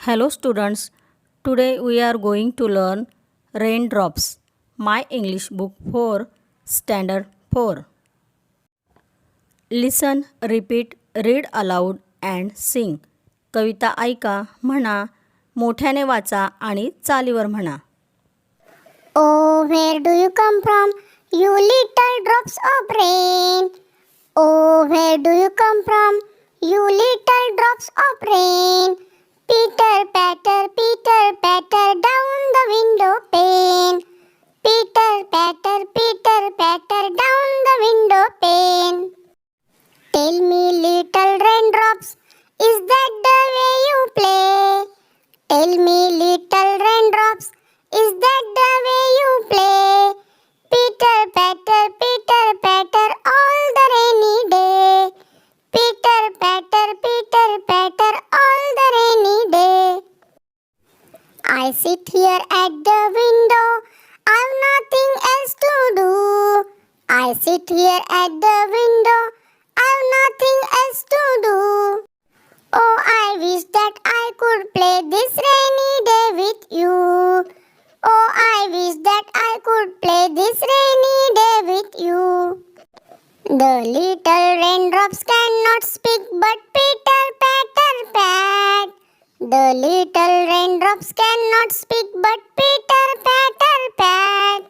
Hello students, today we are going to learn Raindrops, my English book for Standard 4. Listen, repeat, read aloud and sing. कविता ऐका, म्हणा, मोठ्याने वाचा आणि चालीवर म्हणा. Oh, where do you come from, you little drops of rain? Oh, where do you come from, you little drops of rain? Pitter patter down the window pane. Pitter patter down the window pane. Tell me, little raindrops, is that the way you play? Tell me, little raindrops, is that the way you play? Pitter patter all the rainy day. Pitter patter all the rainy day. I sit here at the window, I've nothing else to do. I sit here at the window, I've nothing else to do. Oh, I wish that I could play this rainy day with you. Oh, I wish that I could play this rainy day with you. The little raindrops cannot speak but pitter patter pat. The little raindrops cannot speak but pitter patter pat.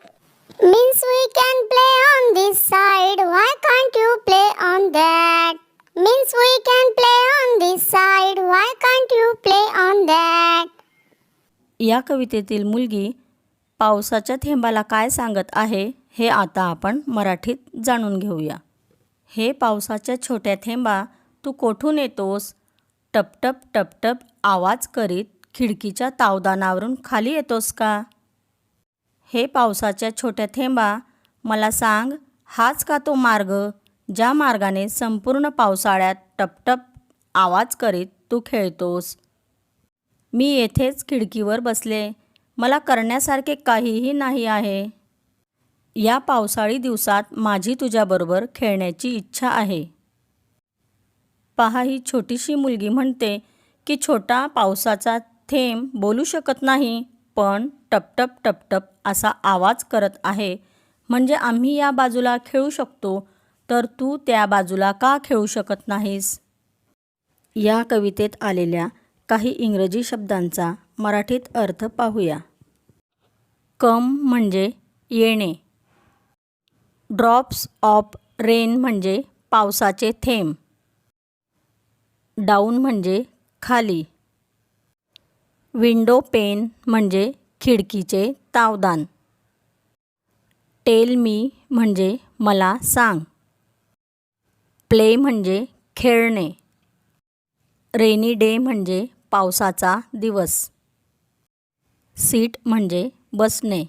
Means we can play on this side, why can't you play on that? Means we can play on this side, why can't you play on that? या कवितेतील मुलगी पावसाच्या थेंबाला काय सांगत आहे हे आता आपण मराठीत जाणून घेऊया. हे पावसाच्या छोट्या थेंबा तू कोठून येतोस? टपटप टपटप आवाज करीत खिडकीच्या तावदानावरून खाली येतोस का? हे पावसाच्या छोट्या थेंबा मला सांग, हाच का तो मार्ग ज्या मार्गाने संपूर्ण पावसाळ्यात टपटप आवाज करीत तू खेळतोस? मी येथेच खिडकीवर बसले, मला करण्यासारखे काहीही नाही आहे. या पावसाळी दिवसात माझी तुझ्याबरोबर खेळण्याची इच्छा आहे. पहा, ही छोटीशी मुलगी म्हणते की छोटा पावसाचा थेंब बोलू शकत नाही, पण टपटप टपटप असा आवाज करत आहे, म्हणजे आम्ही या बाजूला खेळू शकतो, तर तू त्या बाजूला का खेळू शकत नाहीस? या कवितेत आलेल्या काही इंग्रजी शब्दांचा मराठीत अर्थ पाहूया. कम म्हणजे येणे. ड्रॉप्स ऑफ रेन म्हणजे पावसाचे थेंब. डाऊन म्हणजे खाली. विंडो पेन म्हणजे खिडकीचे तावदान. टेल मी म्हणजे मला सांग. प्ले म्हणजे खेळणे. रेनी डे म्हणजे पावसाचा दिवस. सीट म्हणजे बसणे.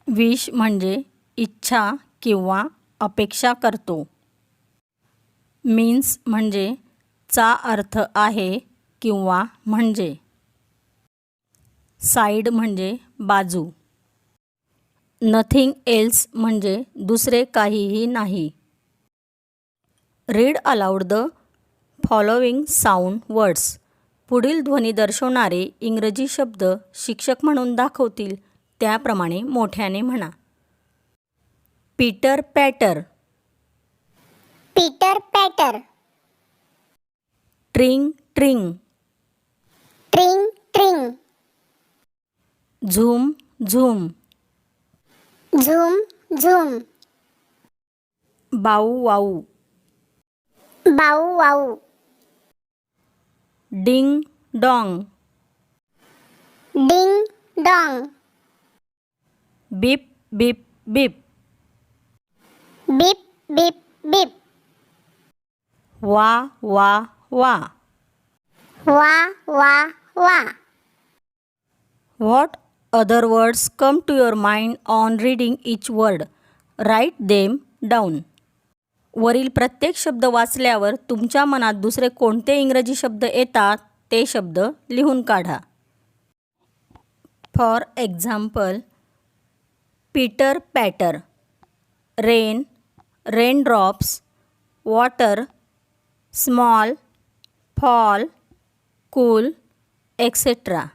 विश म्हणजे इच्छा किंवा अपेक्षा करतो. मीन्स म्हणजे चा अर्थ आहे किंवा म्हणजे. साईड म्हणजे बाजू. नथिंग एल्स म्हणजे दुसरे काहीही नाही. Read aloud the following sound words. पुढील ध्वनी दर्शवणारे इंग्रजी शब्द शिक्षक म्हणून दाखवतील त्याप्रमाणे मोठ्याने म्हणा. Peter patter. Pitter patter, ट्रिंग ट्रिंग. tring tring, zoom zoom. zoom zoom, बाऊ वाऊ. bow wow, ding dong. ding dong, बीप बीप बीप. beep beep beep, वा वा वा. wah wah wah. What other words come to your mind on reading each word? Write them down. वरील प्रत्येक शब्द वाचल्यावर तुमच्या मनात दुसरे कोणते इंग्रजी शब्द येतात ते शब्द लिहून काढा. For example, Peter patter, rain, raindrops, water, small, fall, cool, etc.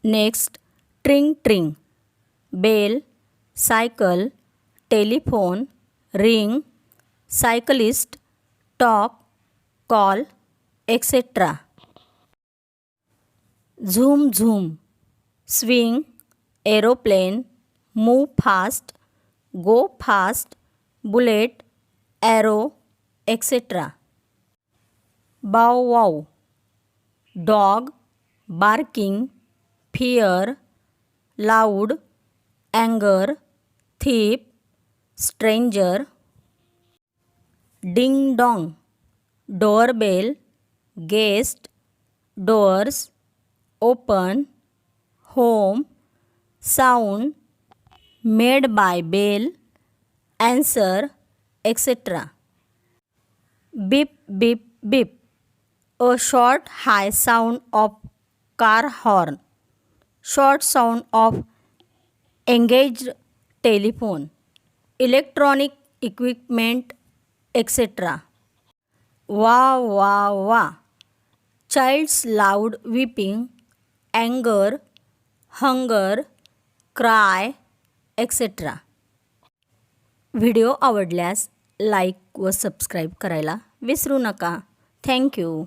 Next, tring tring, bell, cycle, telephone, ring, cyclist, talk, call, etc. Zoom zoom, swing, aeroplane, move fast, go fast, bullet, arrow, etc. Bow wow, dog, barking, fear, loud, anger, thief, stranger. Ding dong, doorbell, guest, doors, open, home, sound, made by bell, answer, etc. Beep beep beep, a short high sound of car horn, short sound of engaged telephone, electronic equipment, etc. Wah wah wah, child's loud weeping, anger, hunger, cry, etc. Video आवडल्यास like व subscribe करायला विसरू नका. Thank you.